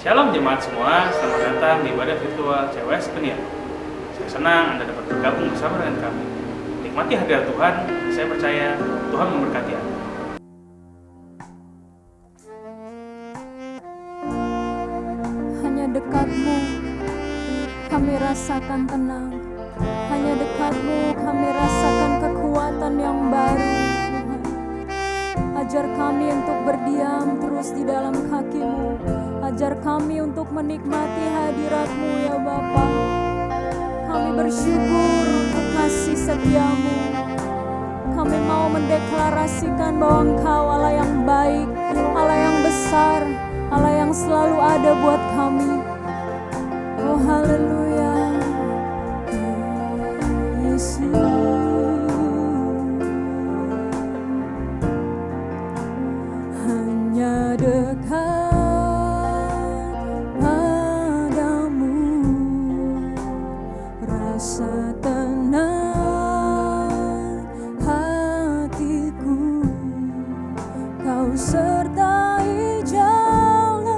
Shalom jemaat semua, selamat datang di ibadah virtual CWS Peniel. Saya senang Anda dapat bergabung bersama dengan kami. Nikmati hadirat Tuhan, saya percaya Tuhan memberkati Anda. Hanya dekat-Mu kami rasakan tenang. Hanya dekat-Mu kami rasakan kekuatan yang baru. Tuhan, ajar kami untuk berdiam terus di dalam kaki-Mu. Ajar kami untuk menikmati hadirat-Mu ya Bapa. Kami bersyukur untuk kasih setia-Mu. Kami mau mendeklarasikan bahwa Engkau Allah yang baik, Allah yang besar, Allah yang selalu ada buat kami. Oh haleluya, Yesus. Hanya dekat rasa tenang hatiku, Kau sertai jalanku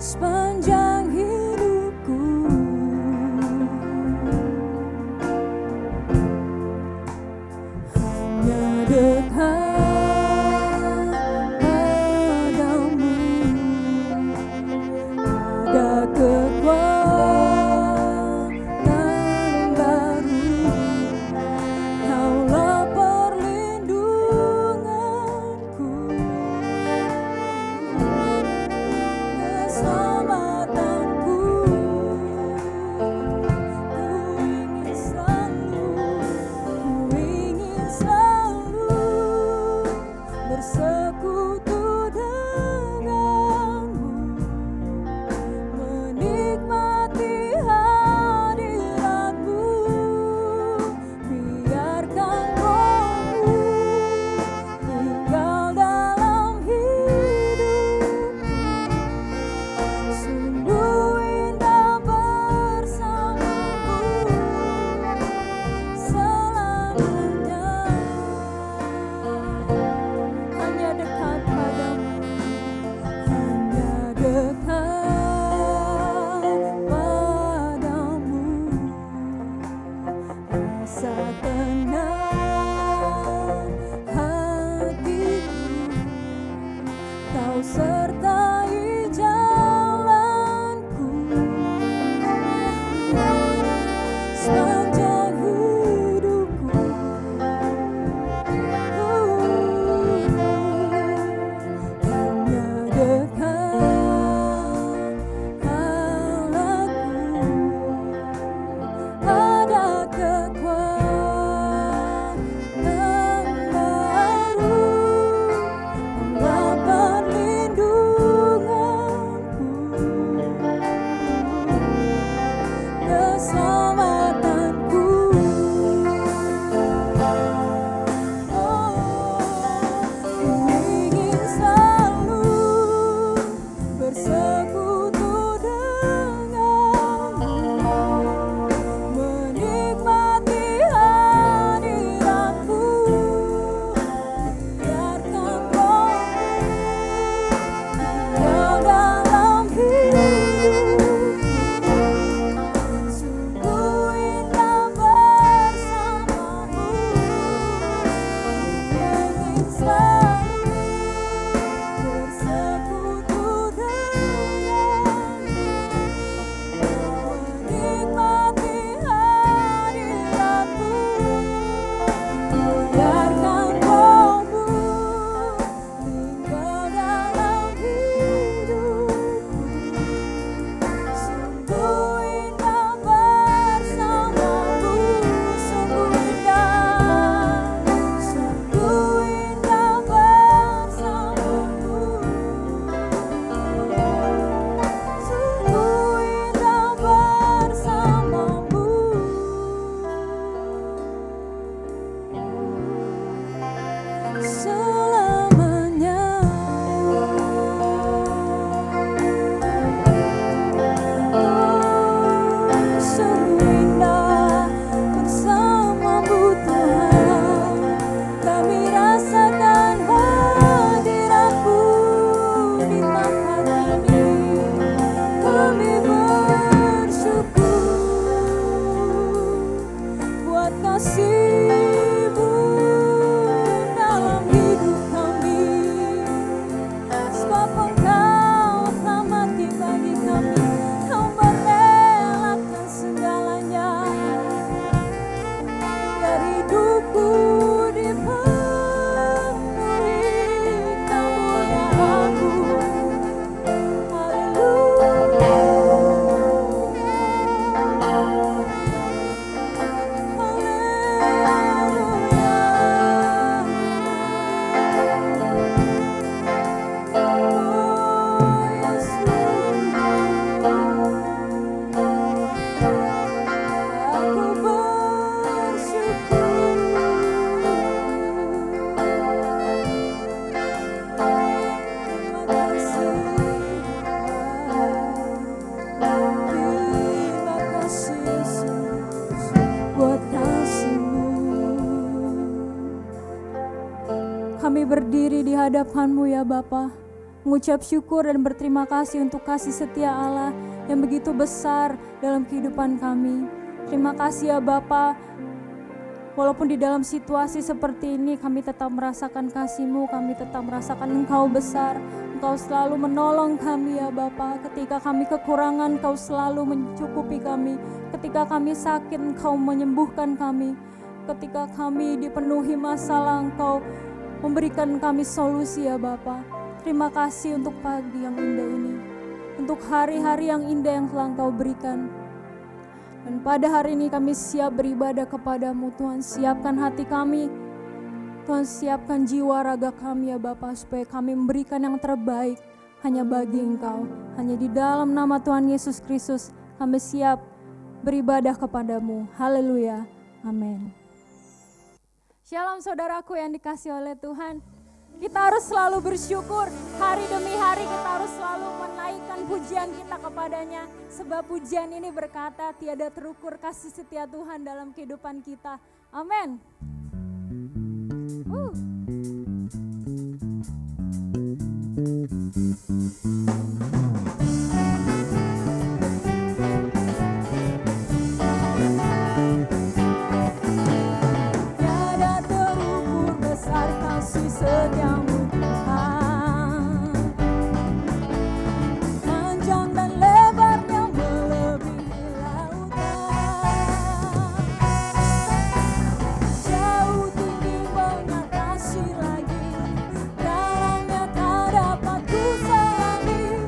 sepanjang hidupku. Hanya dekat rindu Kami berdiri di hadapan-Mu ya Bapa, mengucap syukur dan berterima kasih untuk kasih setia Allah yang begitu besar dalam kehidupan kami. Terima kasih ya Bapa, walaupun di dalam situasi seperti ini kami tetap merasakan kasih-Mu, kami tetap merasakan Engkau besar. Engkau selalu menolong kami ya Bapa. Ketika kami kekurangan, Engkau selalu mencukupi kami. Ketika kami sakit, Engkau menyembuhkan kami. Ketika kami dipenuhi masalah, Engkau memberikan kami solusi ya Bapa. Terima kasih untuk pagi yang indah ini, untuk hari-hari yang indah yang telah Engkau berikan. Dan pada hari ini kami siap beribadah kepadamu Tuhan. Siapkan hati kami, Tuhan, siapkan jiwa raga kami ya Bapa, supaya kami memberikan yang terbaik hanya bagi Engkau. Hanya di dalam nama Tuhan Yesus Kristus kami siap beribadah kepadamu. Haleluya, amin. Shalom saudaraku yang dikasihi oleh Tuhan. Kita harus selalu bersyukur, hari demi hari kita harus selalu menaikkan pujian kita kepadanya. Sebab pujian ini berkata tiada terukur kasih setia Tuhan dalam kehidupan kita. Amin. Setiamu Tuhan, panjang dan lebarnya melebihi lautan, jauh tinggi mengatasi lagi, dalamnya tak dapat ku sayangi.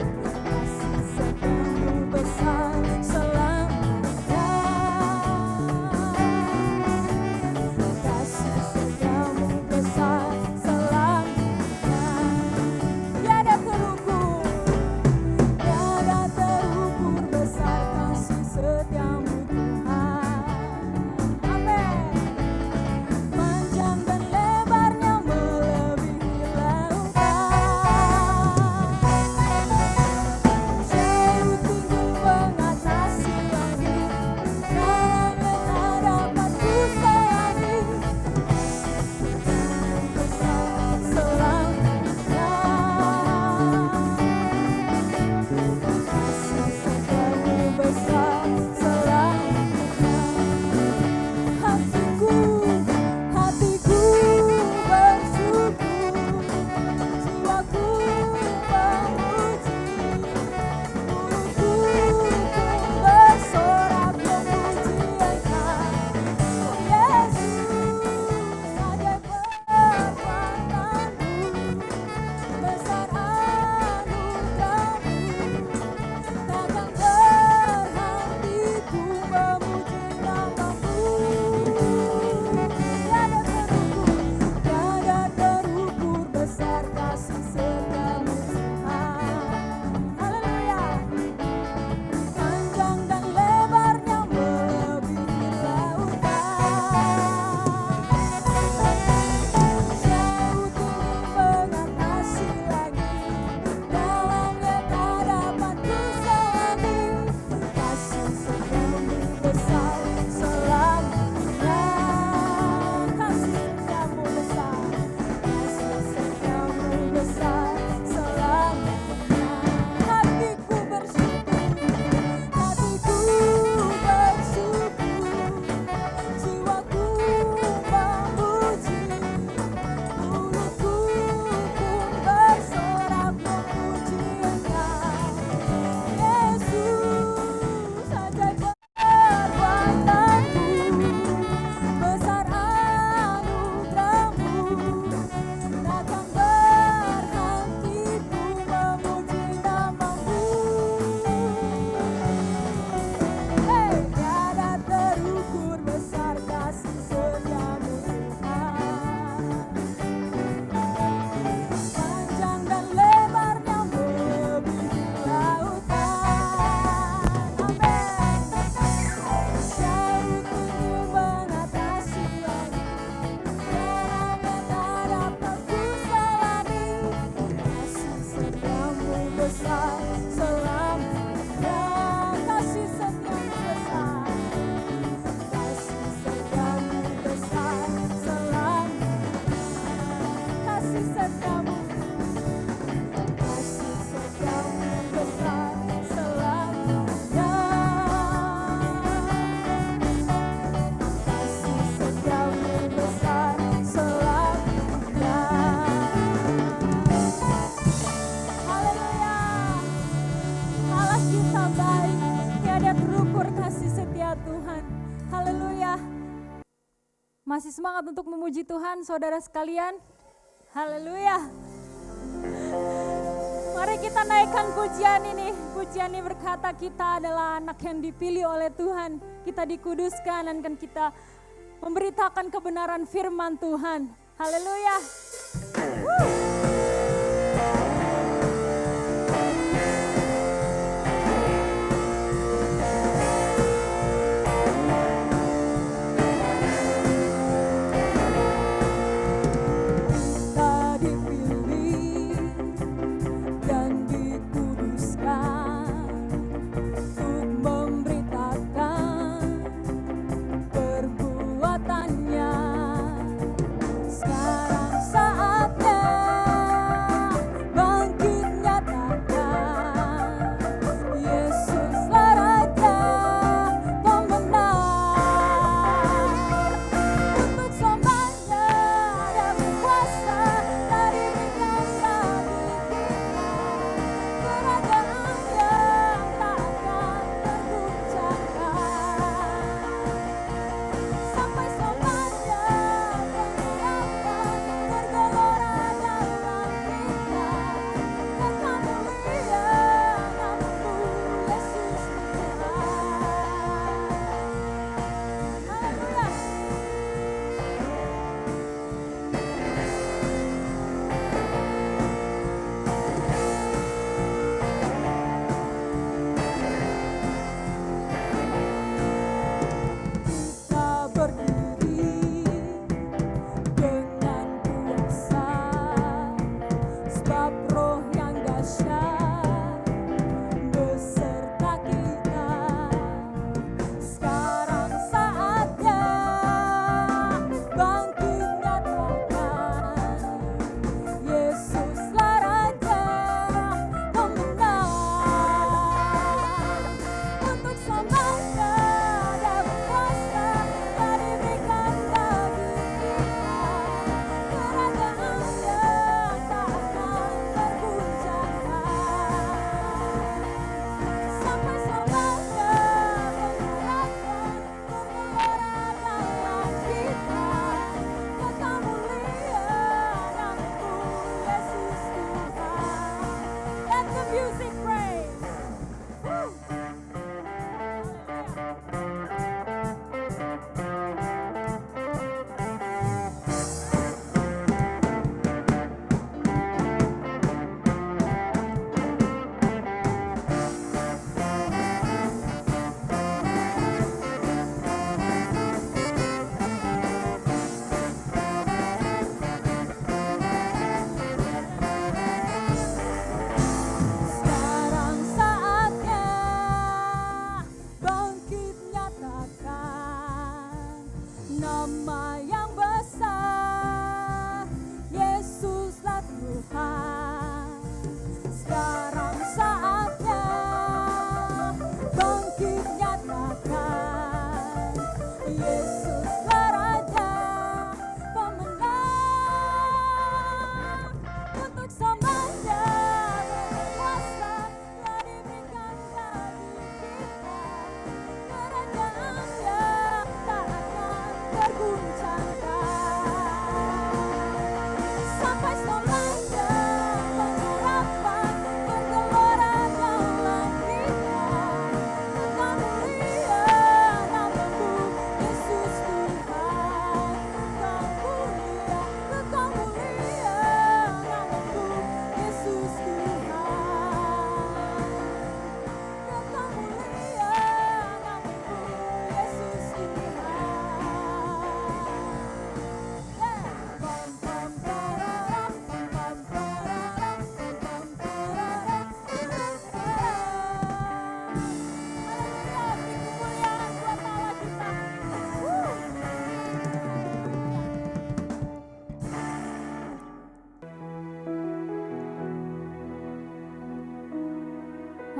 Masih semangat untuk memuji Tuhan, saudara sekalian? Haleluya. Mari kita naikkan pujian ini. Pujian ini berkata kita adalah anak yang dipilih oleh Tuhan. Kita dikuduskan dan kan kita memberitakan kebenaran firman Tuhan. Haleluya.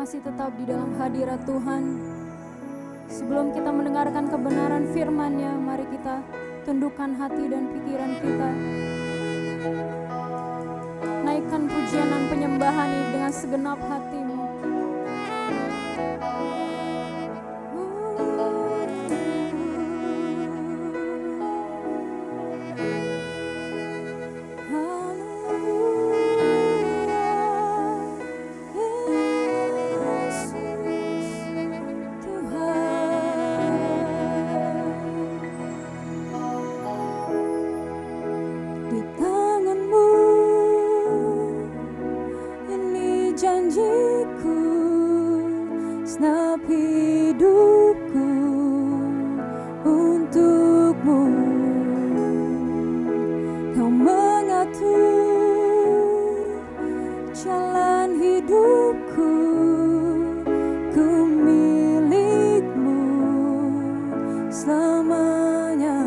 Masih tetap di dalam hadirat Tuhan. Sebelum kita mendengarkan kebenaran firman-Nya, mari kita tundukkan hati dan pikiran kita. Naikkan pujian dan penyembahan ini dengan segenap hatimu. janjiku, segenap hidupku untukmu. Kau mengatur jalan hidupku, ku milikmu selamanya.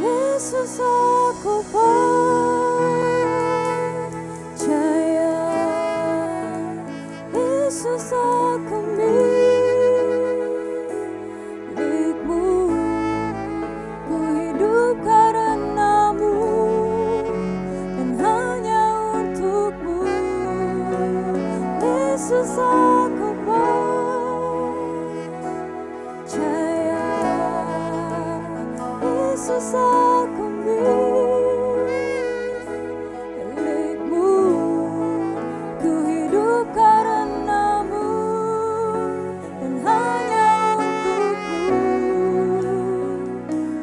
Yesus, aku percaya. Yesus, aku milikmu, ku hidup karenamu dan hanya untukmu. Yesus, aku percaya. Yesus, aku milikmu, ku hidup karenamu dan hanya untukmu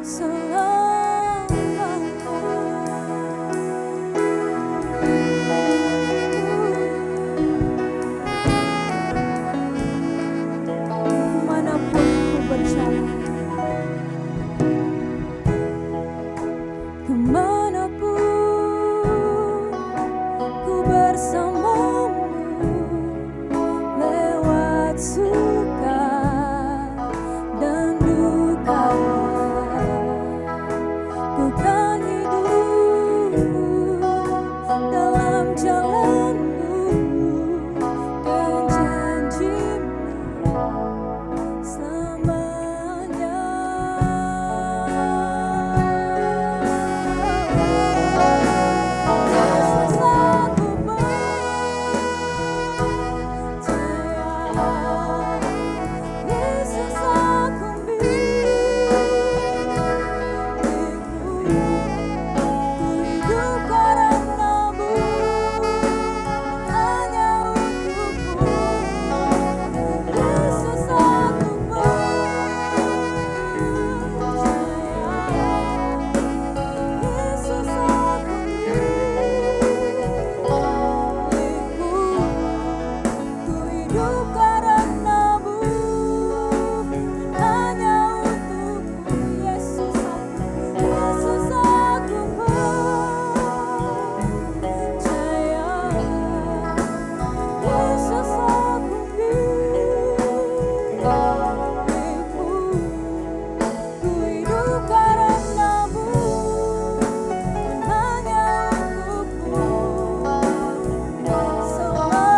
selamanya. Kemanapun ku berjalan, kemanapun ku bersamamu, lewat suka dan duka, ku kan hidup dalam jalanmu dan janjimu selamanya. Yesus, aku percaya. Yesus, aku milikmu, ku hidup karenamu hanya untukmu. Yesus, aku percaya. Yesus, aku milikmu, ku hidup karenamu hanya untukmu. Yesus, aku percaya. Yesus, aku milikmu, ku hidup karenamu dan hanya untukmu selamanya.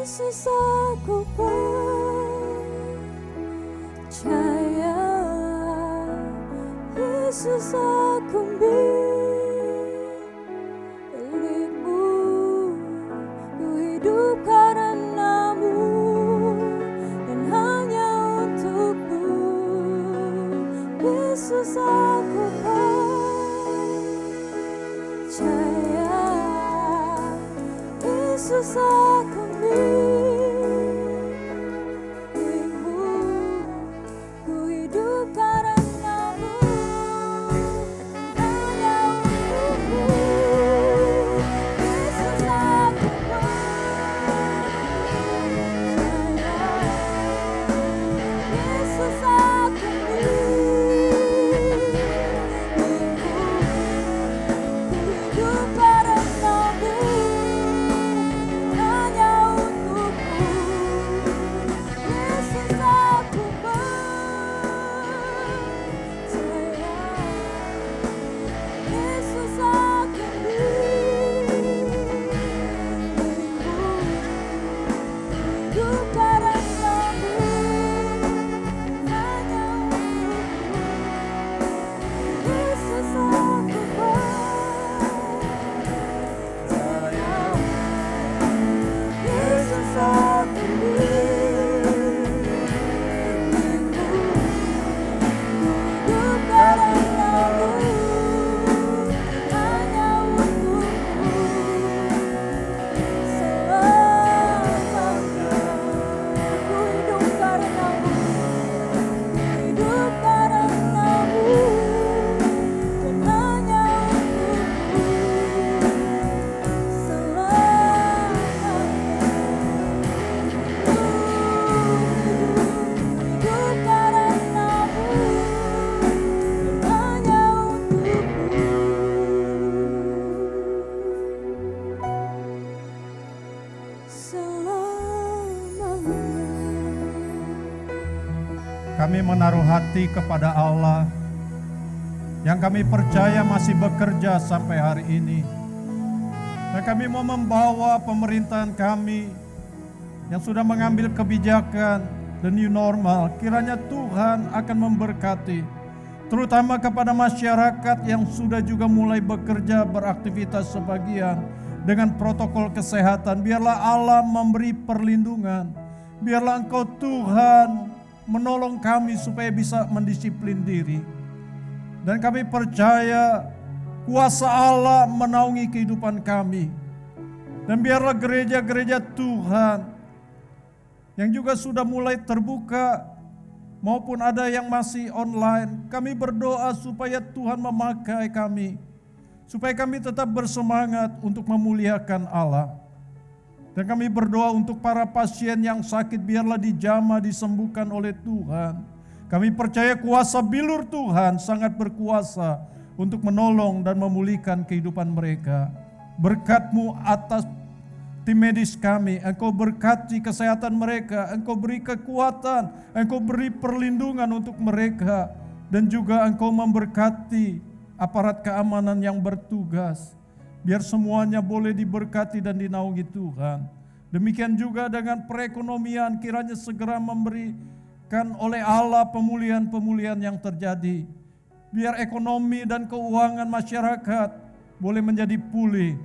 Yesus, aku percaya. Yesus, aku milikmu, ku hidup karenamu dan hanya untukmu. Yesus, aku percaya. Yesus, aku milikmu, ku hidup karenamu hanya untukmu. Yesus, aku percaya. Yesus, aku milikmu, kami menaruh hati kepada Allah yang kami percaya masih bekerja sampai hari ini. Dan kami mau membawa pemerintahan kami yang sudah mengambil kebijakan the new normal, kiranya Tuhan akan memberkati, terutama kepada masyarakat yang sudah juga mulai bekerja beraktivitas sebagian dengan protokol kesehatan. Biarlah Allah memberi perlindungan, biarlah Engkau Tuhan menolong kami supaya bisa mendisiplin diri. Dan kami percaya kuasa Allah menaungi kehidupan kami. Dan biarlah gereja-gereja Tuhan yang juga sudah mulai terbuka maupun ada yang masih online, kami berdoa supaya Tuhan memakai kami, supaya kami tetap bersemangat untuk memuliakan Allah. Dan kami berdoa untuk para pasien yang sakit, biarlah dijamah, disembuhkan oleh Tuhan. Kami percaya kuasa bilur Tuhan sangat berkuasa untuk menolong dan memulihkan kehidupan mereka. Berkat-Mu atas tim medis kami, Engkau berkati kesehatan mereka, Engkau beri kekuatan, Engkau beri perlindungan untuk mereka, dan juga Engkau memberkati aparat keamanan yang bertugas. Biar semuanya boleh diberkati dan dinaungi Tuhan. Demikian juga dengan perekonomian, kiranya segera memberikan oleh Allah pemulihan-pemulihan yang terjadi. Biar ekonomi dan keuangan masyarakat boleh menjadi pulih.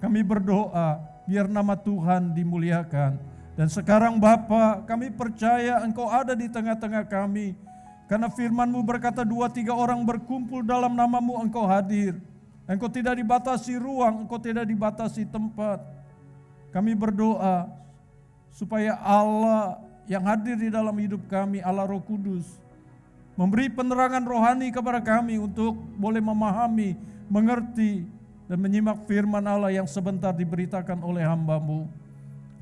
Kami berdoa, biar nama Tuhan dimuliakan. Dan sekarang Bapa, kami percaya Engkau ada di tengah-tengah kami. Karena firman-Mu berkata 2-3 orang berkumpul dalam nama-Mu, Engkau hadir. Engkau tidak dibatasi ruang, Engkau tidak dibatasi tempat. Kami berdoa supaya Allah yang hadir di dalam hidup kami, Allah Roh Kudus, memberi penerangan rohani kepada kami untuk boleh memahami, mengerti, dan menyimak firman Allah yang sebentar diberitakan oleh hamba-Mu.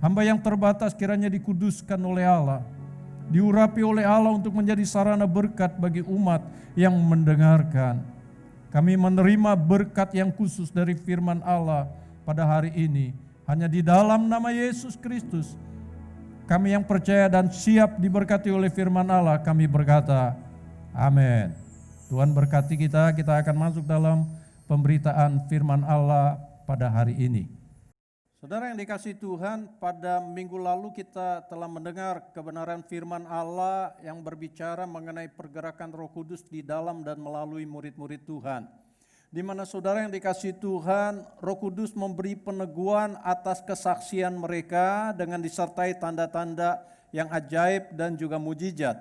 Hamba yang terbatas kiranya dikuduskan oleh Allah, diurapi oleh Allah untuk menjadi sarana berkat bagi umat yang mendengarkan. Kami menerima berkat yang khusus dari firman Allah pada hari ini. Hanya di dalam nama Yesus Kristus, kami yang percaya dan siap diberkati oleh firman Allah, kami berkata, amin. Tuhan berkati kita akan masuk dalam pemberitaan firman Allah pada hari ini. Saudara yang dikasihi Tuhan, pada minggu lalu kita telah mendengar kebenaran firman Allah yang berbicara mengenai pergerakan Roh Kudus di dalam dan melalui murid-murid Tuhan. Di mana saudara yang dikasihi Tuhan, Roh Kudus memberi peneguhan atas kesaksian mereka dengan disertai tanda-tanda yang ajaib dan juga mujizat.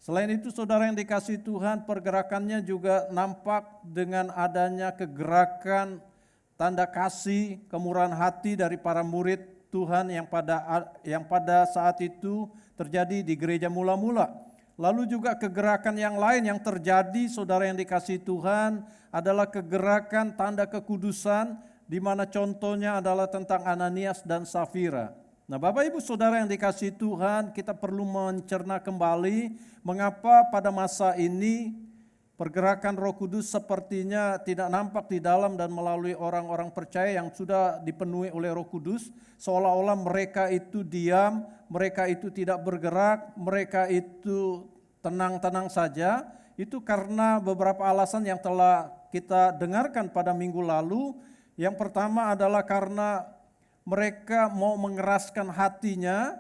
Selain itu saudara yang dikasihi Tuhan, pergerakannya juga nampak dengan adanya kegerakan tanda kasih, kemurahan hati dari para murid Tuhan yang pada saat itu terjadi di gereja mula-mula. Lalu juga kegerakan yang lain yang terjadi, saudara yang dikasihi Tuhan, adalah kegerakan tanda kekudusan, di mana contohnya adalah tentang Ananias dan Safira. Nah, Bapak Ibu Saudara yang dikasihi Tuhan, kita perlu mencerna kembali mengapa pada masa ini pergerakan Roh Kudus sepertinya tidak nampak di dalam dan melalui orang-orang percaya yang sudah dipenuhi oleh Roh Kudus, seolah-olah mereka itu diam, mereka itu tidak bergerak, mereka itu tenang-tenang saja. Itu karena beberapa alasan yang telah kita dengarkan pada minggu lalu. Yang pertama adalah karena mereka mau mengeraskan hatinya,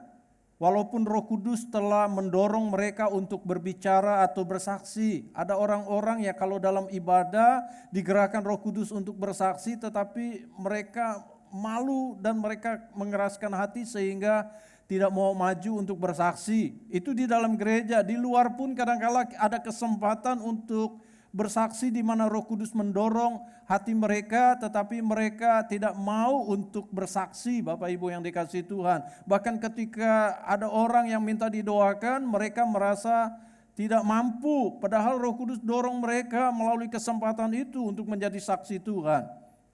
walaupun Roh Kudus telah mendorong mereka untuk berbicara atau bersaksi. Ada orang-orang yang kalau dalam ibadah digerakkan Roh Kudus untuk bersaksi, tetapi mereka malu dan mereka mengeraskan hati sehingga tidak mau maju untuk bersaksi. Itu di dalam gereja, di luar pun kadang-kala ada kesempatan untuk bersaksi di mana Roh Kudus mendorong hati mereka, tetapi mereka tidak mau untuk bersaksi, Bapak Ibu yang dikasihi Tuhan. Bahkan ketika ada orang yang minta didoakan, mereka merasa tidak mampu, padahal Roh Kudus dorong mereka melalui kesempatan itu untuk menjadi saksi Tuhan.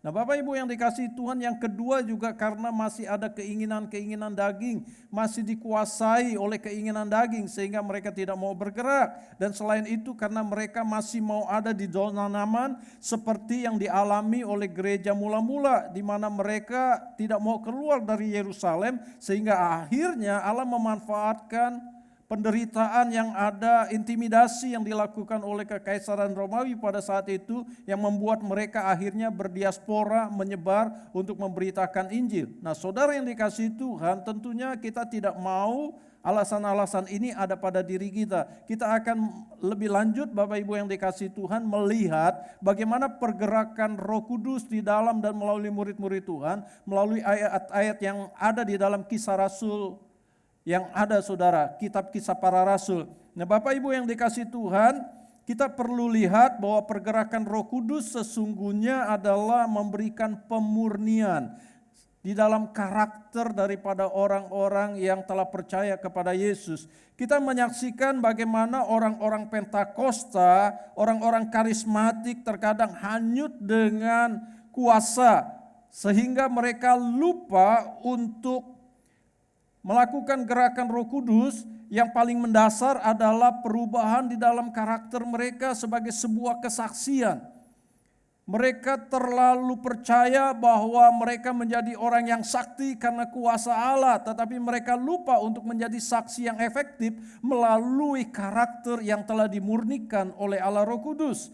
Nah, Bapak Ibu yang dikasihi Tuhan, yang kedua juga karena masih ada keinginan-keinginan daging, masih dikuasai oleh keinginan daging sehingga mereka tidak mau bergerak. Dan selain itu karena mereka masih mau ada di zona nyaman seperti yang dialami oleh gereja mula-mula, di mana mereka tidak mau keluar dari Yerusalem, sehingga akhirnya Allah memanfaatkan penderitaan yang ada, intimidasi yang dilakukan oleh Kekaisaran Romawi pada saat itu yang membuat mereka akhirnya berdiaspora, menyebar untuk memberitakan Injil. Nah, saudara yang dikasihi Tuhan, tentunya kita tidak mau alasan-alasan ini ada pada diri kita. Kita akan lebih lanjut Bapak Ibu yang dikasihi Tuhan melihat bagaimana pergerakan Roh Kudus di dalam dan melalui murid-murid Tuhan, melalui ayat-ayat yang ada di dalam Kisah Rasul yang ada saudara, kitab Kisah Para Rasul. Nah, Bapak Ibu yang dikasihi Tuhan, kita perlu lihat bahwa pergerakan Roh Kudus sesungguhnya adalah memberikan pemurnian di dalam karakter daripada orang-orang yang telah percaya kepada Yesus. Kita menyaksikan bagaimana orang-orang Pentakosta, orang-orang karismatik terkadang hanyut dengan kuasa sehingga mereka lupa untuk melakukan gerakan Roh Kudus. Yang paling mendasar adalah perubahan di dalam karakter mereka sebagai sebuah kesaksian. Mereka terlalu percaya bahwa mereka menjadi orang yang sakti karena kuasa Allah, tetapi mereka lupa untuk menjadi saksi yang efektif melalui karakter yang telah dimurnikan oleh Allah Roh Kudus.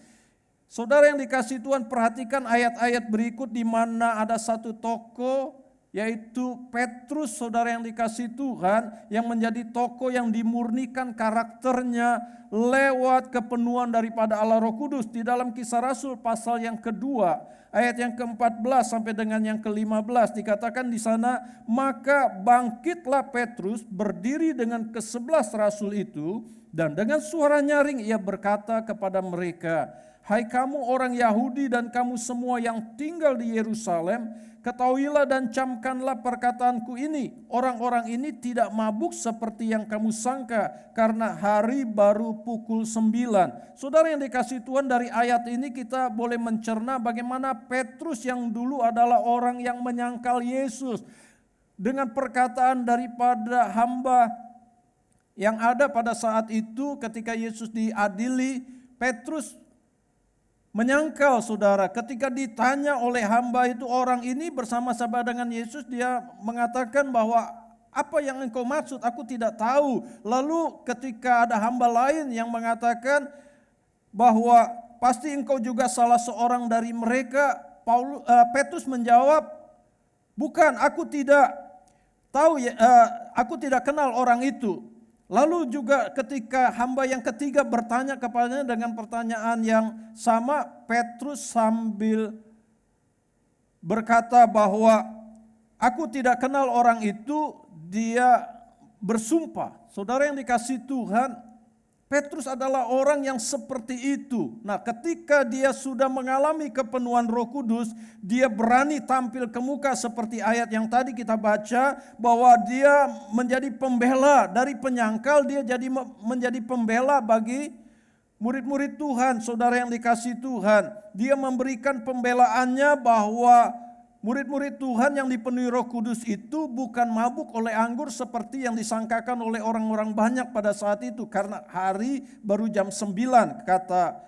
Saudara yang dikasihi Tuhan, perhatikan ayat-ayat berikut di mana ada satu tokoh, yaitu Petrus, saudara yang dikasihi Tuhan, yang menjadi tokoh yang dimurnikan karakternya lewat kepenuhan daripada Allah Roh Kudus. Di dalam Kisah Rasul pasal yang kedua, ayat yang ke-14 sampai dengan yang ke-15 dikatakan di sana, maka bangkitlah Petrus berdiri dengan ke-11 rasul itu, dan dengan suara nyaring ia berkata kepada mereka, hai kamu orang Yahudi dan kamu semua yang tinggal di Yerusalem, ketahuilah dan camkanlah perkataanku ini. Orang-orang ini tidak mabuk seperti yang kamu sangka, karena hari baru pukul 9. Saudara yang dikasihi Tuhan, dari ayat ini kita boleh mencerna bagaimana Petrus yang dulu adalah orang yang menyangkal Yesus. Dengan perkataan daripada hamba yang ada pada saat itu ketika Yesus diadili, Petrus menyangkal saudara. Ketika ditanya oleh hamba itu, orang ini bersama-sama dengan Yesus, dia mengatakan bahwa apa yang engkau maksud aku tidak tahu. Lalu ketika ada hamba lain yang mengatakan bahwa pasti engkau juga salah seorang dari mereka, Petrus menjawab, bukan, aku tidak tahu, aku tidak kenal orang itu. Lalu juga ketika hamba yang ketiga bertanya kepadanya dengan pertanyaan yang sama, Petrus sambil berkata bahwa aku tidak kenal orang itu, dia bersumpah. Saudara yang dikasihi Tuhan, Petrus adalah orang yang seperti itu. Nah, ketika dia sudah mengalami kepenuhan Roh Kudus, dia berani tampil ke muka seperti ayat yang tadi kita baca, bahwa dia menjadi pembela dari penyangkal, dia jadi menjadi pembela bagi murid-murid Tuhan. Saudara yang dikasihi Tuhan, dia memberikan pembelaannya bahwa murid-murid Tuhan yang dipenuhi Roh Kudus itu bukan mabuk oleh anggur seperti yang disangkakan oleh orang-orang banyak pada saat itu, karena hari baru jam 9, kata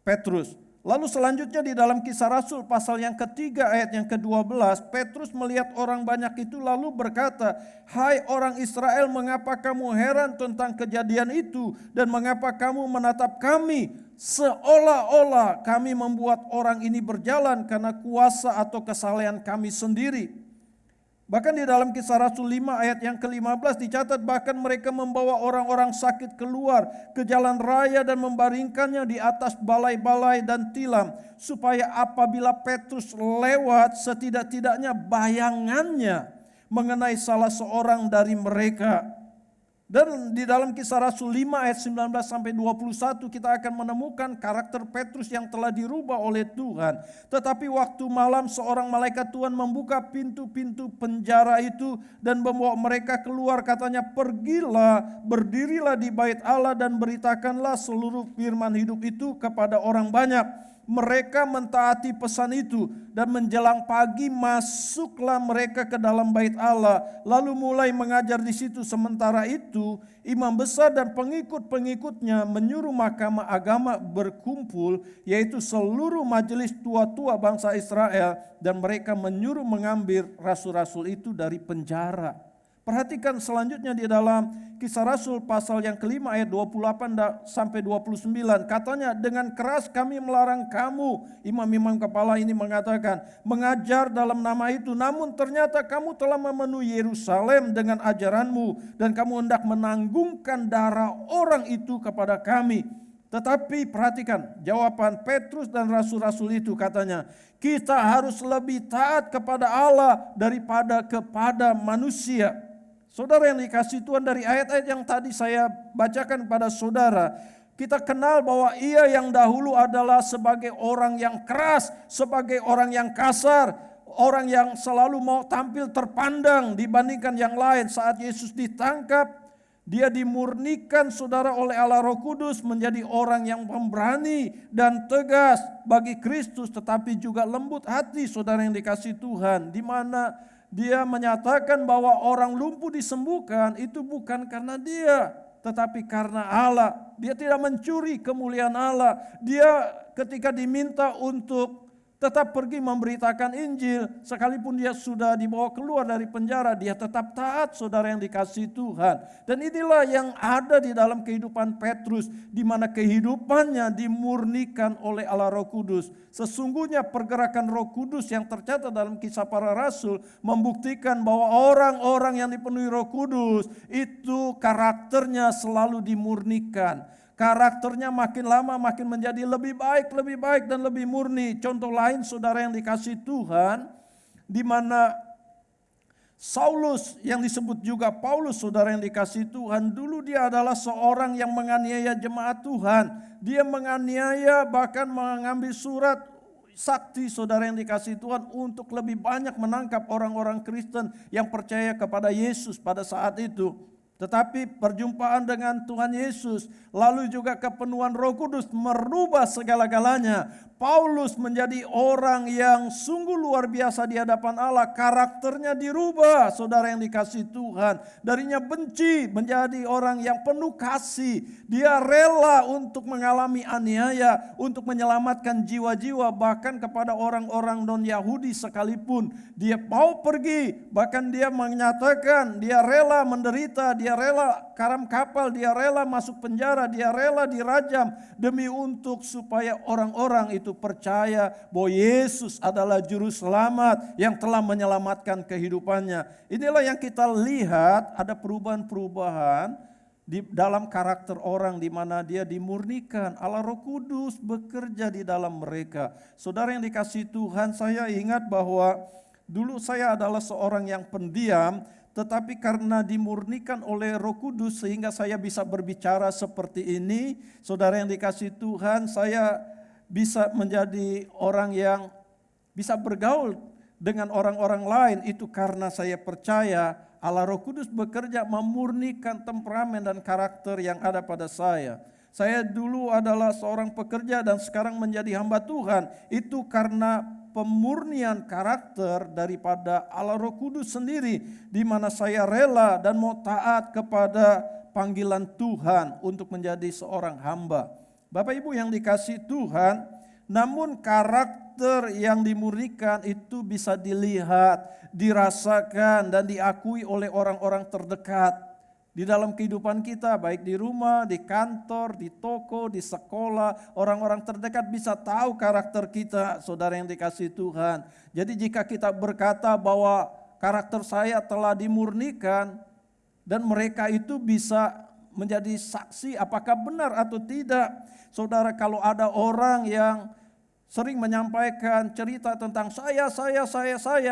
Petrus. Lalu selanjutnya di dalam Kisah Rasul pasal yang ketiga ayat yang ke-12, Petrus melihat orang banyak itu lalu berkata, hai orang Israel, mengapa kamu heran tentang kejadian itu, dan mengapa kamu menatap kami seolah-olah kami membuat orang ini berjalan karena kuasa atau kesalehan kami sendiri. Bahkan di dalam Kisah Rasul 5 ayat yang ke-15 dicatat, bahkan mereka membawa orang-orang sakit keluar ke jalan raya dan membaringkannya di atas balai-balai dan tilam, supaya apabila Petrus lewat, setidak-tidaknya bayangannya mengenai salah seorang dari mereka. Dan di dalam Kisah Rasul 5 ayat 19 sampai 21 kita akan menemukan karakter Petrus yang telah dirubah oleh Tuhan. Tetapi waktu malam seorang malaikat Tuhan membuka pintu-pintu penjara itu dan membawa mereka keluar, katanya, pergilah, berdirilah di bait Allah dan beritakanlah seluruh firman hidup itu kepada orang banyak. Mereka mentaati pesan itu dan menjelang pagi masuklah mereka ke dalam bait Allah, lalu mulai mengajar di situ. Sementara itu imam besar dan pengikut-pengikutnya menyuruh mahkamah agama berkumpul, yaitu seluruh majelis tua-tua bangsa Israel, dan mereka menyuruh mengambil rasul-rasul itu dari penjara. Perhatikan selanjutnya di dalam Kisah Rasul pasal yang kelima ayat 28 sampai 29. Katanya, dengan keras kami melarang kamu, imam-imam kepala ini mengatakan, mengajar dalam nama itu. Namun ternyata kamu telah memenuhi Yerusalem dengan ajaranmu dan kamu hendak menanggungkan darah orang itu kepada kami. Tetapi perhatikan jawaban Petrus dan rasul-rasul itu, katanya, kita harus lebih taat kepada Allah daripada kepada manusia. Saudara yang dikasihi Tuhan, dari ayat-ayat yang tadi saya bacakan pada saudara, kita kenal bahwa ia yang dahulu adalah sebagai orang yang keras, sebagai orang yang kasar, orang yang selalu mau tampil terpandang dibandingkan yang lain. Saat Yesus ditangkap, dia dimurnikan saudara oleh Allah Roh Kudus menjadi orang yang pemberani dan tegas bagi Kristus, tetapi juga lembut hati, saudara yang dikasihi Tuhan, di mana dia menyatakan bahwa orang lumpuh disembuhkan itu bukan karena dia, tetapi karena Allah. Dia tidak mencuri kemuliaan Allah. Dia ketika diminta untuk tetap pergi memberitakan Injil, sekalipun dia sudah dibawa keluar dari penjara, dia tetap taat, saudara yang dikasihi Tuhan. Dan inilah yang ada di dalam kehidupan Petrus, di mana kehidupannya dimurnikan oleh Allah Roh Kudus. Sesungguhnya pergerakan Roh Kudus yang tercatat dalam Kisah Para Rasul membuktikan bahwa orang-orang yang dipenuhi Roh Kudus itu karakternya selalu dimurnikan. Karakternya makin lama makin menjadi lebih baik dan lebih murni. Contoh lain, saudara yang dikasihi Tuhan, di mana Saulus yang disebut juga Paulus, saudara yang dikasihi Tuhan, dulu dia adalah seorang yang menganiaya jemaat Tuhan. Dia menganiaya, bahkan mengambil surat sakti, saudara yang dikasihi Tuhan, untuk lebih banyak menangkap orang-orang Kristen yang percaya kepada Yesus pada saat itu. Tetapi perjumpaan dengan Tuhan Yesus, lalu juga kepenuhan Roh Kudus merubah segala-galanya. Paulus menjadi orang yang sungguh luar biasa di hadapan Allah. Karakternya dirubah, saudara yang dikasihi Tuhan. Darinya benci menjadi orang yang penuh kasih. Dia rela untuk mengalami aniaya, untuk menyelamatkan jiwa-jiwa, bahkan kepada orang-orang non-Yahudi sekalipun. Dia mau pergi, bahkan dia menyatakan dia rela menderita, dia rela karam kapal, dia rela masuk penjara, dia rela dirajam demi untuk supaya orang-orang itu percaya bahwa Yesus adalah juru selamat yang telah menyelamatkan kehidupannya. Inilah yang kita lihat, ada perubahan-perubahan di dalam karakter orang, di mana dia dimurnikan. Allah Roh Kudus bekerja di dalam mereka. Saudara yang dikasihi Tuhan, saya ingat bahwa dulu saya adalah seorang yang pendiam, tetapi karena dimurnikan oleh Roh Kudus sehingga saya bisa berbicara seperti ini. Saudara yang dikasihi Tuhan, saya bisa menjadi orang yang bisa bergaul dengan orang-orang lain. Itu karena saya percaya Allah Roh Kudus bekerja memurnikan temperamen dan karakter yang ada pada saya. Saya dulu adalah seorang pekerja dan sekarang menjadi hamba Tuhan. Itu karena pemurnian karakter daripada Allah Roh Kudus sendiri, di mana saya rela dan mau taat kepada panggilan Tuhan untuk menjadi seorang hamba. Bapak Ibu yang dikasihi Tuhan, namun karakter yang dimurnikan itu bisa dilihat, dirasakan dan diakui oleh orang-orang terdekat di dalam kehidupan kita, baik di rumah, di kantor, di toko, di sekolah. Orang-orang terdekat bisa tahu karakter kita, saudara yang dikasihi Tuhan. Jadi jika kita berkata bahwa karakter saya telah dimurnikan, dan mereka itu bisa menjadi saksi apakah benar atau tidak. Saudara, kalau ada orang yang sering menyampaikan cerita tentang saya,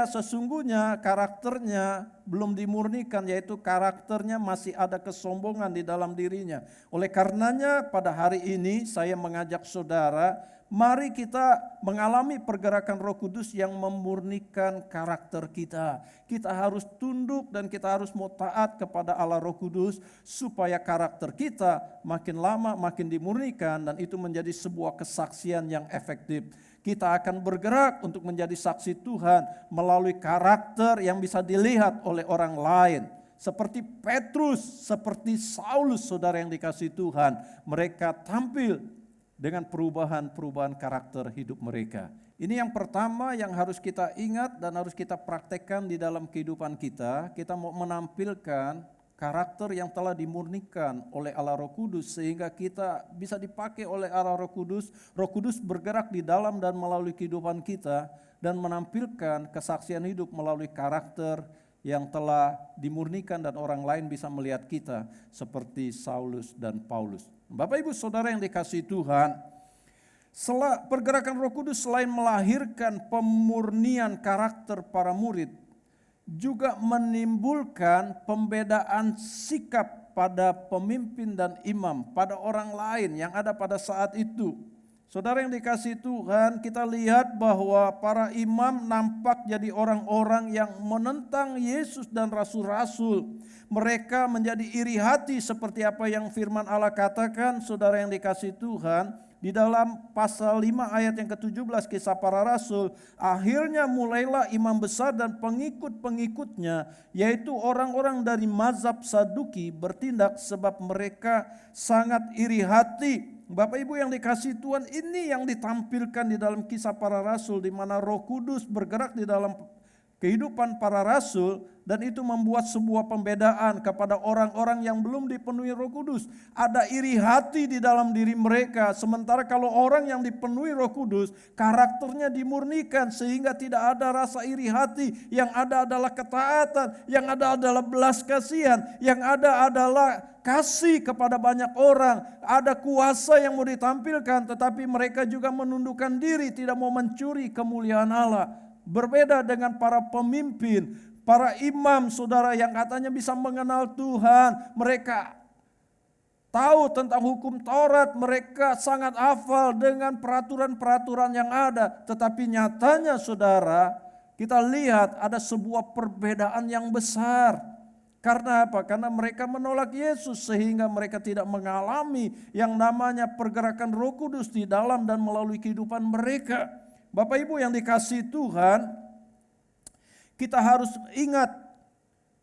sesungguhnya karakternya belum dimurnikan, yaitu karakternya masih ada kesombongan di dalam dirinya. Oleh karenanya pada hari ini saya mengajak saudara, mari kita mengalami pergerakan Roh Kudus yang memurnikan karakter kita. Kita harus tunduk dan kita harus mau taat kepada Allah Roh Kudus supaya karakter kita makin lama makin dimurnikan dan itu menjadi sebuah kesaksian yang efektif. Kita akan bergerak untuk menjadi saksi Tuhan melalui karakter yang bisa dilihat oleh orang lain. Seperti Petrus, seperti Saulus, saudara yang dikasihi Tuhan. Mereka tampil dengan perubahan-perubahan karakter hidup mereka. Ini yang pertama yang harus kita ingat dan harus kita praktekkan di dalam kehidupan kita. Kita mau menampilkan karakter yang telah dimurnikan oleh Allah Roh Kudus sehingga kita bisa dipakai oleh Allah Roh Kudus. Roh Kudus bergerak di dalam dan melalui kehidupan kita dan menampilkan kesaksian hidup melalui karakter yang telah dimurnikan dan orang lain bisa melihat kita seperti Saulus dan Paulus. Bapak Ibu Saudara yang dikasihi Tuhan, pergerakan Roh Kudus selain melahirkan pemurnian karakter para murid, juga menimbulkan pembedaan sikap pada pemimpin dan imam, pada orang lain yang ada pada saat itu. Saudara yang dikasihi Tuhan, kita lihat bahwa para imam nampak jadi orang-orang yang menentang Yesus dan rasul-rasul. Mereka menjadi iri hati seperti apa yang firman Allah katakan, saudara yang dikasihi Tuhan. Di dalam pasal 5 ayat yang ke-17 kisah para rasul, akhirnya mulailah imam besar dan pengikut-pengikutnya, yaitu orang-orang dari mazhab Saduki bertindak sebab mereka sangat iri hati. Bapak Ibu yang dikasihi Tuhan, ini yang ditampilkan di dalam kisah para rasul di mana Roh Kudus bergerak di dalam kehidupan para rasul dan itu membuat sebuah pembedaan kepada orang-orang yang belum dipenuhi Roh Kudus. Ada iri hati di dalam diri mereka, sementara kalau orang yang dipenuhi Roh Kudus karakternya dimurnikan sehingga tidak ada rasa iri hati, yang ada adalah ketaatan, yang ada adalah belas kasihan, yang ada adalah kasih kepada banyak orang. Ada kuasa yang mau ditampilkan, tetapi mereka juga menundukkan diri, tidak mau mencuri kemuliaan Allah. Berbeda dengan para pemimpin, para imam, saudara, yang katanya bisa mengenal Tuhan. Mereka tahu tentang hukum Taurat, mereka sangat hafal dengan peraturan-peraturan yang ada. Tetapi nyatanya, saudara, kita lihat ada sebuah perbedaan yang besar. Karena apa? Karena mereka menolak Yesus sehingga mereka tidak mengalami yang namanya pergerakan Roh Kudus di dalam dan melalui kehidupan mereka. Bapak Ibu yang dikasihi Tuhan, kita harus ingat,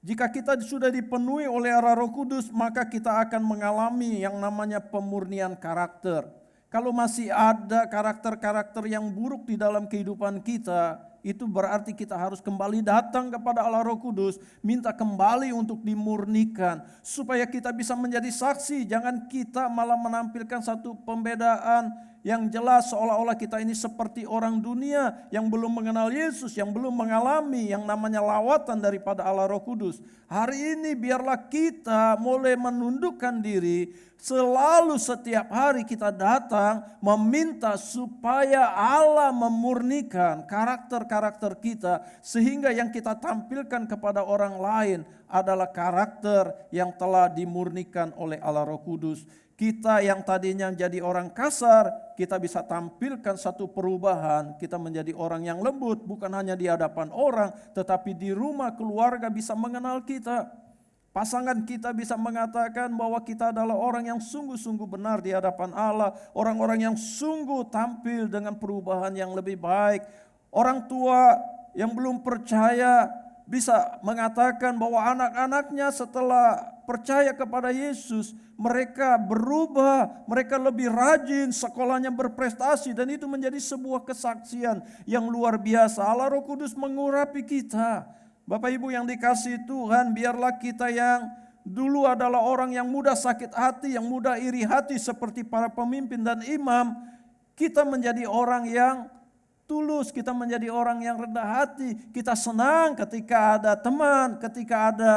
jika kita sudah dipenuhi oleh arah Roh Kudus, maka kita akan mengalami yang namanya pemurnian karakter. Kalau masih ada karakter-karakter yang buruk di dalam kehidupan kita, itu berarti kita harus kembali datang kepada Allah Roh Kudus, minta kembali untuk dimurnikan, supaya kita bisa menjadi saksi. Jangan kita malah menampilkan satu pembedaan yang jelas seolah-olah kita ini seperti orang dunia yang belum mengenal Yesus, yang belum mengalami yang namanya lawatan daripada Allah Roh Kudus. Hari ini biarlah kita mulai menundukkan diri, selalu setiap hari kita datang meminta supaya Allah memurnikan karakter-karakter kita, sehingga yang kita tampilkan kepada orang lain adalah karakter yang telah dimurnikan oleh Allah Roh Kudus. Kita yang tadinya jadi orang kasar, kita bisa tampilkan satu perubahan. Kita menjadi orang yang lembut, bukan hanya di hadapan orang, tetapi di rumah keluarga bisa mengenal kita. Pasangan kita bisa mengatakan bahwa kita adalah orang yang sungguh-sungguh benar di hadapan Allah. Orang-orang yang sungguh tampil dengan perubahan yang lebih baik. Orang tua yang belum percaya bisa mengatakan bahwa anak-anaknya setelah percaya kepada Yesus, mereka berubah, mereka lebih rajin, sekolahnya berprestasi, dan itu menjadi sebuah kesaksian yang luar biasa. Allah Roh Kudus mengurapi kita. Bapak Ibu yang dikasihi Tuhan, biarlah kita yang dulu adalah orang yang mudah sakit hati, yang mudah iri hati seperti para pemimpin dan imam, kita menjadi orang yang tulus, kita menjadi orang yang rendah hati. Kita senang ketika ada teman, ketika ada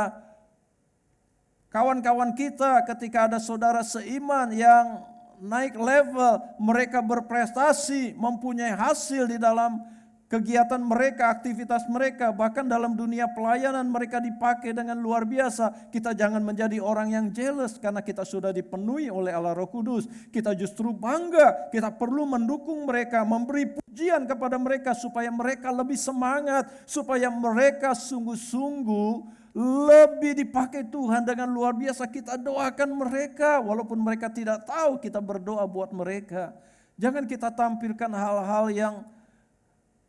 kawan-kawan kita, ketika ada saudara seiman yang naik level, mereka berprestasi, mempunyai hasil di dalam kegiatan mereka, aktivitas mereka, bahkan dalam dunia pelayanan mereka dipakai dengan luar biasa. Kita jangan menjadi orang yang jealous karena kita sudah dipenuhi oleh Allah Roh Kudus. Kita justru bangga, kita perlu mendukung mereka, memberi pujian kepada mereka supaya mereka lebih semangat, supaya mereka sungguh-sungguh lebih dipakai Tuhan dengan luar biasa. Kita doakan mereka walaupun mereka tidak tahu kita berdoa buat mereka. Jangan kita tampilkan hal-hal yang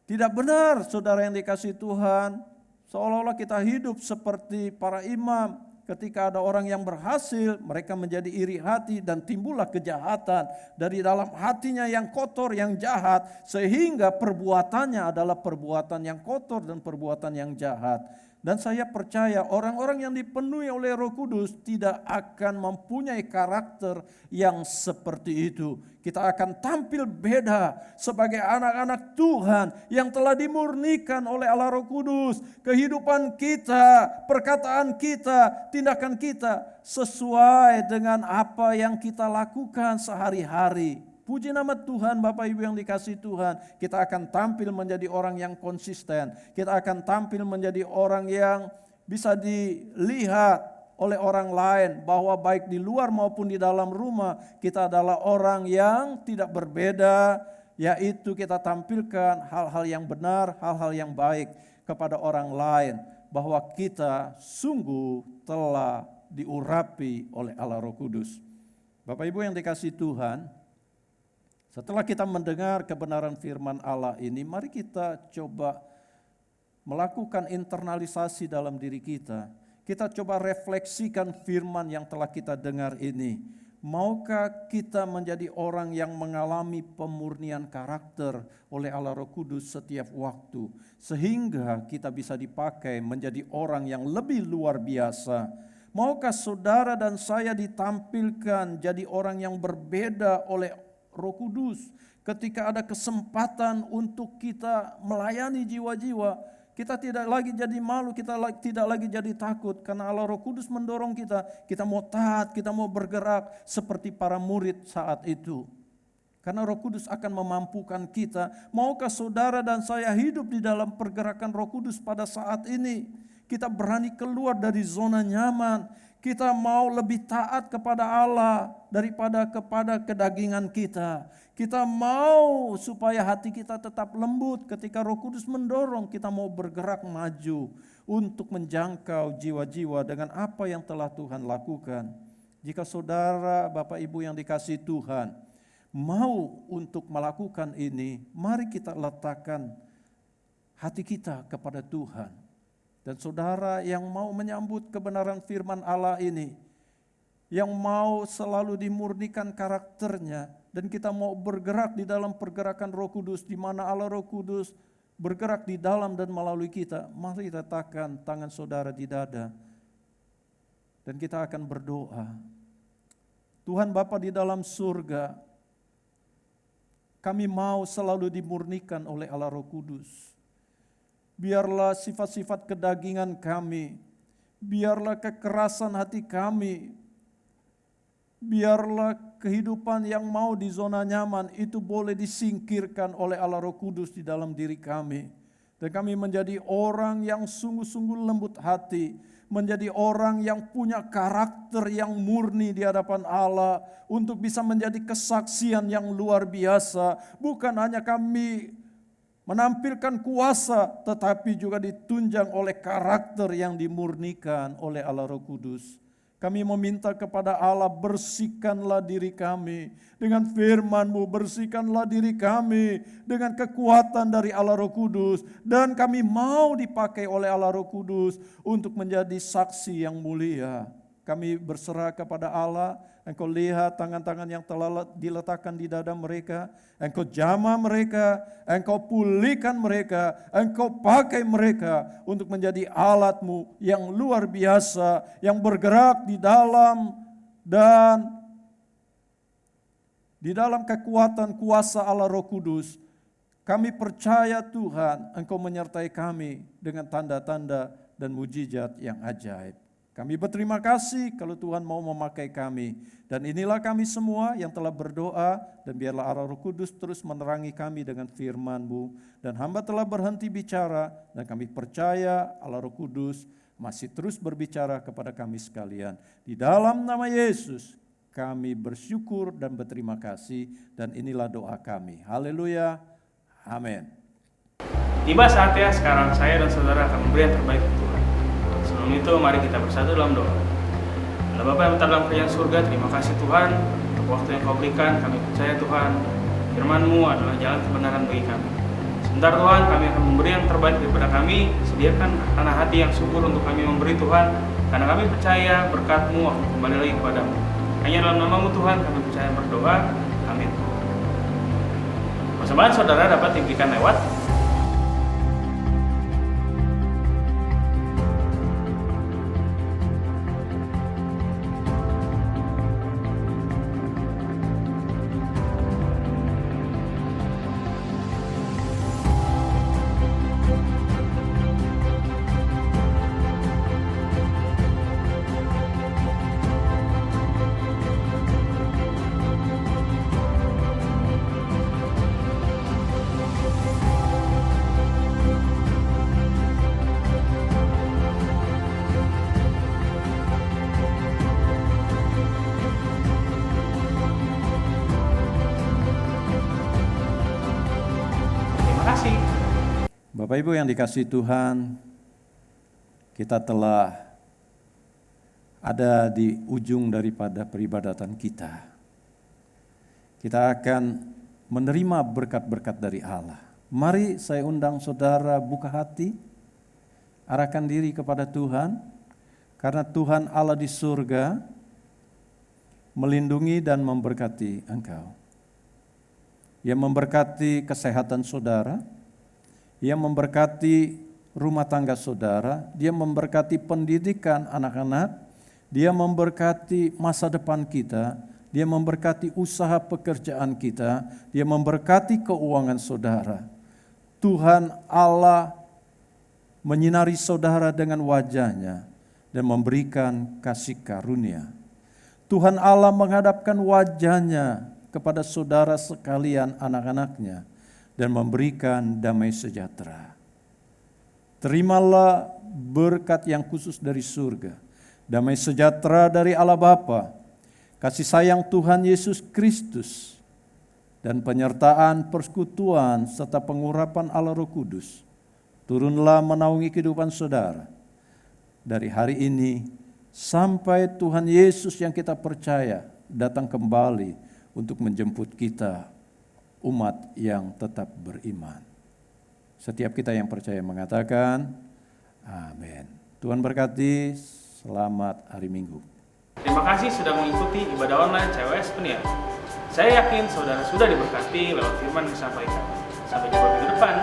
tidak benar, saudara yang dikasihi Tuhan. Seolah-olah kita hidup seperti para imam. Ketika ada orang yang berhasil, mereka menjadi iri hati dan timbullah kejahatan dari dalam hatinya yang kotor, yang jahat, sehingga perbuatannya adalah perbuatan yang kotor dan perbuatan yang jahat. Dan saya percaya orang-orang yang dipenuhi oleh Roh Kudus tidak akan mempunyai karakter yang seperti itu. Kita akan tampil beda sebagai anak-anak Tuhan yang telah dimurnikan oleh Allah Roh Kudus. Kehidupan kita, perkataan kita, tindakan kita sesuai dengan apa yang kita lakukan sehari-hari. Puji nama Tuhan, Bapak Ibu yang dikasihi Tuhan. Kita akan tampil menjadi orang yang konsisten. Kita akan tampil menjadi orang yang bisa dilihat oleh orang lain, bahwa baik di luar maupun di dalam rumah kita adalah orang yang tidak berbeda, yaitu kita tampilkan hal-hal yang benar, hal-hal yang baik kepada orang lain, bahwa kita sungguh telah diurapi oleh Allah Roh Kudus. Bapak Ibu yang dikasihi Tuhan, setelah kita mendengar kebenaran firman Allah ini, mari kita coba melakukan internalisasi dalam diri kita. Kita coba refleksikan firman yang telah kita dengar ini. Maukah kita menjadi orang yang mengalami pemurnian karakter oleh Allah Roh Kudus setiap waktu, sehingga kita bisa dipakai menjadi orang yang lebih luar biasa? Maukah saudara dan saya ditampilkan jadi orang yang berbeda oleh Roh Kudus ketika ada kesempatan untuk kita melayani jiwa-jiwa? Kita tidak lagi jadi malu, kita tidak lagi jadi takut, karena Allah Roh Kudus mendorong kita. Kita mau taat, kita mau bergerak seperti para murid saat itu. Karena Roh Kudus akan memampukan kita. Maukah saudara dan saya hidup di dalam pergerakan Roh Kudus pada saat ini? Kita berani keluar dari zona nyaman. Kita mau lebih taat kepada Allah daripada kepada kedagingan kita. Kita mau supaya hati kita tetap lembut ketika Roh Kudus mendorong, kita mau bergerak maju untuk menjangkau jiwa-jiwa dengan apa yang telah Tuhan lakukan. Jika saudara, Bapak Ibu yang dikasihi Tuhan, mau untuk melakukan ini, mari kita letakkan hati kita kepada Tuhan. Dan saudara yang mau menyambut kebenaran firman Allah ini, yang mau selalu dimurnikan karakternya, dan kita mau bergerak di dalam pergerakan Roh Kudus, di mana Allah Roh Kudus bergerak di dalam dan melalui kita, mari letakkan tangan saudara di dada, dan kita akan berdoa. Tuhan Bapa di dalam surga, kami mau selalu dimurnikan oleh Allah Roh Kudus. Biarlah sifat-sifat kedagingan kami, biarlah kekerasan hati kami, biarlah kehidupan yang mau di zona nyaman itu boleh disingkirkan oleh Allah Roh Kudus di dalam diri kami. Dan kami menjadi orang yang sungguh-sungguh lembut hati, menjadi orang yang punya karakter yang murni di hadapan Allah, untuk bisa menjadi kesaksian yang luar biasa. Bukan hanya kami menampilkan kuasa, tetapi juga ditunjang oleh karakter yang dimurnikan oleh Allah Roh Kudus. Kami meminta kepada Allah, bersihkanlah diri kami dengan firman-Mu, bersihkanlah diri kami dengan kekuatan dari Allah Roh Kudus, dan kami mau dipakai oleh Allah Roh Kudus untuk menjadi saksi yang mulia. Kami berserah kepada Allah. Engkau lihat tangan-tangan yang telah diletakkan di dada mereka. Engkau jamah mereka, Engkau pulihkan mereka, Engkau pakai mereka untuk menjadi alat-Mu yang luar biasa, yang bergerak di dalam dan di dalam kekuatan kuasa Allah Roh Kudus. Kami percaya Tuhan, Engkau menyertai kami dengan tanda-tanda dan mujizat yang ajaib. Kami berterima kasih kalau Tuhan mau memakai kami. Dan inilah kami semua yang telah berdoa, dan biarlah Allah Roh Kudus terus menerangi kami dengan firman-Mu. Dan hamba telah berhenti bicara, dan kami percaya Allah Roh Kudus masih terus berbicara kepada kami sekalian. Di dalam nama Yesus kami bersyukur dan berterima kasih, dan inilah doa kami. Haleluya, amin. Tiba saatnya sekarang saya dan saudara akan memberi yang terbaik untuk Tuhan. Sebelum itu mari kita bersatu dalam doa. Allah Bapa yang dalam kerajaan surga, terima kasih Tuhan untuk waktu yang Kau berikan. Kami percaya Tuhan, firman-Mu adalah jalan kebenaran bagi kami. Sebentar Tuhan, kami akan memberi yang terbaik daripada kami. Sediakan tanah hati yang subur untuk kami memberi Tuhan. Karena kami percaya berkat-Mu akan kembali lagi kepadamu. Hanya dalam nama-Mu Tuhan kami percaya berdoa. Amin. Persembahan saudara dapat diberikan lewat kasih. Bapak Ibu yang dikasihi Tuhan, kita telah ada di ujung daripada peribadatan kita. Kita akan menerima berkat-berkat dari Allah. Mari saya undang saudara buka hati, arahkan diri kepada Tuhan, karena Tuhan Allah di surga melindungi dan memberkati engkau. Ia memberkati kesehatan saudara, Ia memberkati rumah tangga saudara, Dia memberkati pendidikan anak-anak, Dia memberkati masa depan kita, Dia memberkati usaha pekerjaan kita, Dia memberkati keuangan saudara. Tuhan Allah menyinari saudara dengan wajah-Nya dan memberikan kasih karunia. Tuhan Allah menghadapkan wajah-Nya kepada saudara sekalian anak-anaknya dan memberikan damai sejahtera. Terimalah berkat yang khusus dari surga, damai sejahtera dari Allah Bapa, kasih sayang Tuhan Yesus Kristus, dan penyertaan persekutuan serta pengurapan Allah Roh Kudus, turunlah menaungi kehidupan saudara dari hari ini sampai Tuhan Yesus yang kita percaya datang kembali untuk menjemput kita, umat yang tetap beriman. Setiap kita yang percaya mengatakan, amin. Tuhan berkati, selamat hari Minggu. Terima kasih sudah mengikuti ibadah online CWS Peniel. Saya yakin saudara sudah diberkati lewat firman yang disampaikan. Sampai jumpa minggu depan.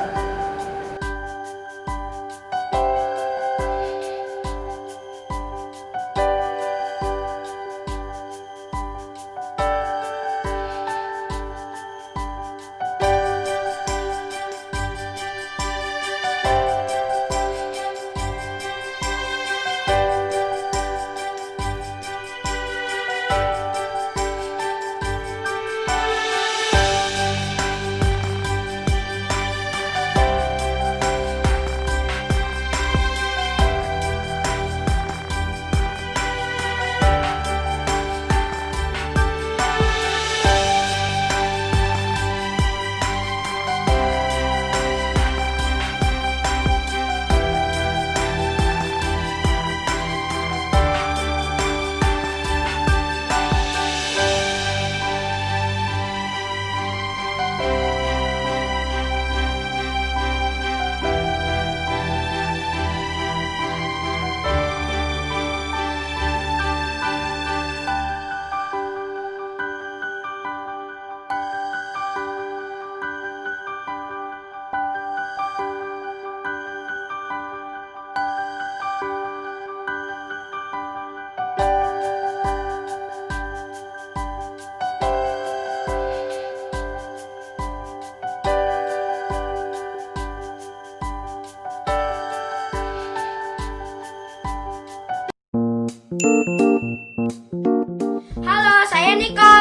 Halo, saya Niko.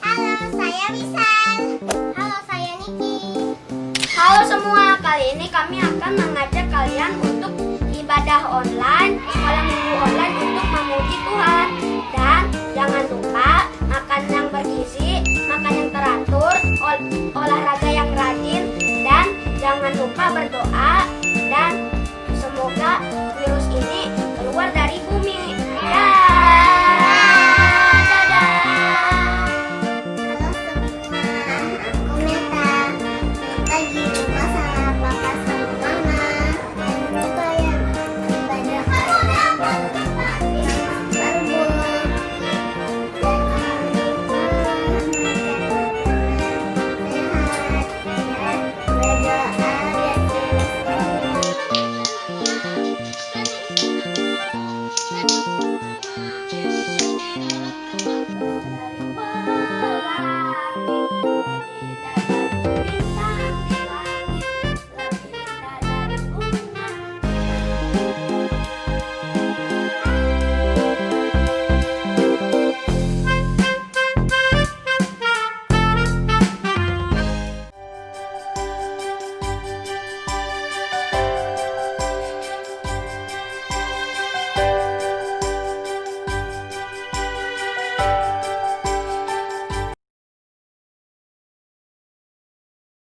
Halo, saya Wisan. Halo, saya Niki. Halo semua, kali ini kami akan mengajak kalian untuk ibadah online, sekolah minggu online untuk memuji Tuhan. Dan jangan lupa makan yang bergizi, makan yang teratur, olahraga yang